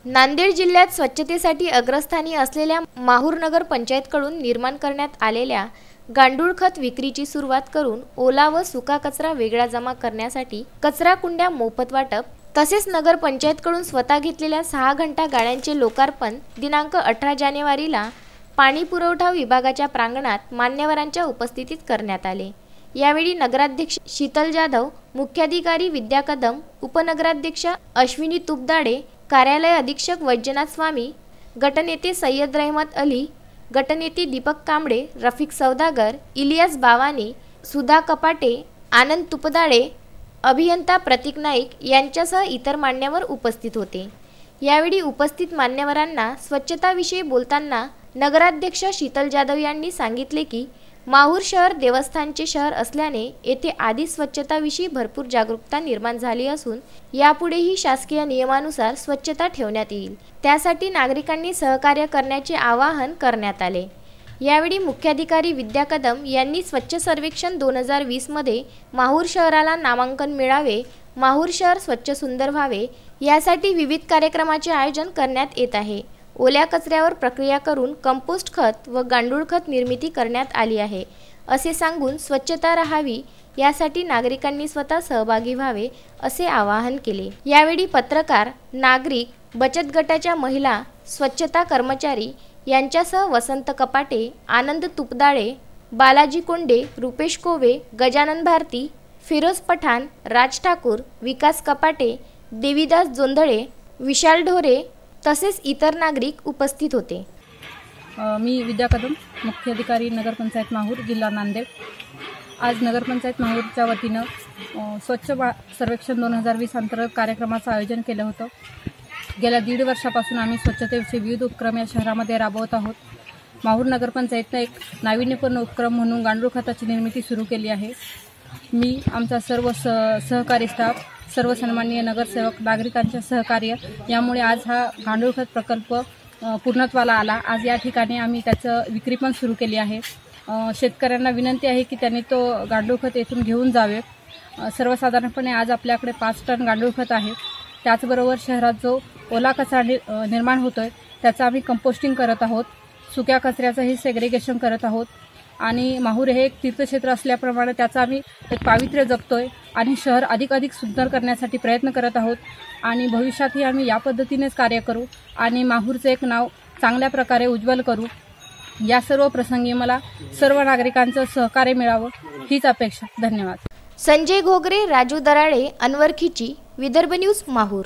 नांदेड जिल्ह्यात स्वच्छतेसाठी अग्रस्थानी असलेल्या माहूर नगर पंचायतकडून निर्माण करण्यात आलेल्या गांडूळ खत विक्रीची सुरुवात करून ओला व सुका कचरा वेगळा जमा करण्यासाठी कचरा कुंड्या मोफत वाटप तसेच नगर पंचायतकडून स्वतः घेतलेल्या 6 घंटा गाड्यांचे लोकार्पण दिनांक 18 जानेवारीला पाणी पुरवठा विभागाच्या प्रांगणात मान्यवरांच्या उपस्थितीत करण्यात आले। यावेळी नगराध्यक्ष शीतल जाधव, मुख्याधिकारी विद्या कदम, उपनगराध्यक्ष अश्विनी तुपदाडे, कार्यालय अधीक्षक वैजनाथ स्वामी, गटनेते सय्यद रहमत अली, गटनेते दीपक कांबळे, रफिक सौदागर, इलियास बावानी, सुधा कपाटे, आनंद तुपदाडे, अभियंता प्रतीक नाईक यांच्यासह इतर मान्यवर उपस्थित होते। यावेळी उपस्थित मान्यवरांना स्वच्छताविषयी बोलताना नगराध्यक्ष शीतल जाधव यांनी सांगितले की माहूर शहर देवस्थानचे शहर असल्याने येथे आधी स्वच्छताविषयी भरपूर जागरूकता निर्माण झाली असून यापुढेही शासकीय नियमानुसार स्वच्छता ठेवण्यात येईल। त्यासाठी नागरिकांनी सहकार्य करण्याचे आवाहन करण्यात आले। यावेळी मुख्याधिकारी विद्या कदम यांनी स्वच्छ सर्वेक्षण 2020 मध्ये माहूर शहराला नामांकन मिळावे, माहूर शहर स्वच्छ सुंदर व्हावे यासाठी विविध कार्यक्रमाचे आयोजन करण्यात येत आहे। ओल्या कचऱ्यावर प्रक्रिया करून कंपोस्ट खत व गांडूळ खत निर्मिती करण्यात आली आहे असे सांगून स्वच्छता राहावी यासाठी नागरिकांनी स्वतः सहभागी व्हावे असे आवाहन केले। यावेळी पत्रकार, नागरिक, बचत गटाच्या महिला, स्वच्छता कर्मचारी यांच्यासह वसंत कपाटे, आनंद तुपदाळे, बालाजी कोंडे, रुपेश कोवे, गजानन भारती, फिरोज पठाण, राज ठाकूर, विकास कपाटे, देवीदास जोंधळे, विशाल ढोरे तसेच इतर नागरिक उपस्थित होते। मी विद्या कदम, मुख्याधिकारी नगरपंचायत माहूर, जिल्हा नांदेड। आज नगरपंचायत माहूरच्या वतीनं स्वच्छ सर्वेक्षण 2020 अंतर्गत कार्यक्रमाचं आयोजन केलं होतं। गेल्या 1.5 वर्षापासून आम्ही स्वच्छतेविषयी विविध उपक्रम या शहरामध्ये राबवत आहोत। माहूर नगरपंचायतनं एक नाविन्यपूर्ण उपक्रम म्हणून गांडूळ खताची निर्मिती सुरू केली आहे। मी आमचा सर्व सहकारी स्टाफ, सर्व सन्माननीय नगरसेवक, नागरिकांच्या सहकार्य यामुळे आज हा गांडूळ खत प्रकल्प पूर्णत्वाला आला। आज या ठिकाणी आम्ही त्याचं विक्री पण सुरू केली आहे। शेतकऱ्यांना विनंती आहे की त्यांनी तो गांडूळ खत येथून घेऊन जावे। सर्वसाधारणपणे आज आपल्याकडे 5 टन गांडूळ खत आहे। त्याचबरोबर शहरात जो ओला कचरा निर्माण होतोय त्याचं आम्ही कंपोस्टिंग करत आहोत, सुक्या कचऱ्याचंही सेग्रिगेशन करत आहोत आणि माहूर हे एक तीर्थक्षेत्र असल्याप्रमाणे त्याचं आम्ही एक पावित्र्य जपतोय आणि शहर अधिक सुंदर करण्यासाठी प्रयत्न करत आहोत आणि भविष्यातही आम्ही या पद्धतीनेच कार्य करू आणि माहूरचं एक नाव चांगल्या प्रकारे उज्ज्वल करू। या सर्व प्रसंगी मला सर्व नागरिकांचं सहकार्य मिळावं हीच अपेक्षा। धन्यवाद। संजय घोगरे, राजू दराळे, अनवर खिची, विदर्भ न्यूज, माहूर।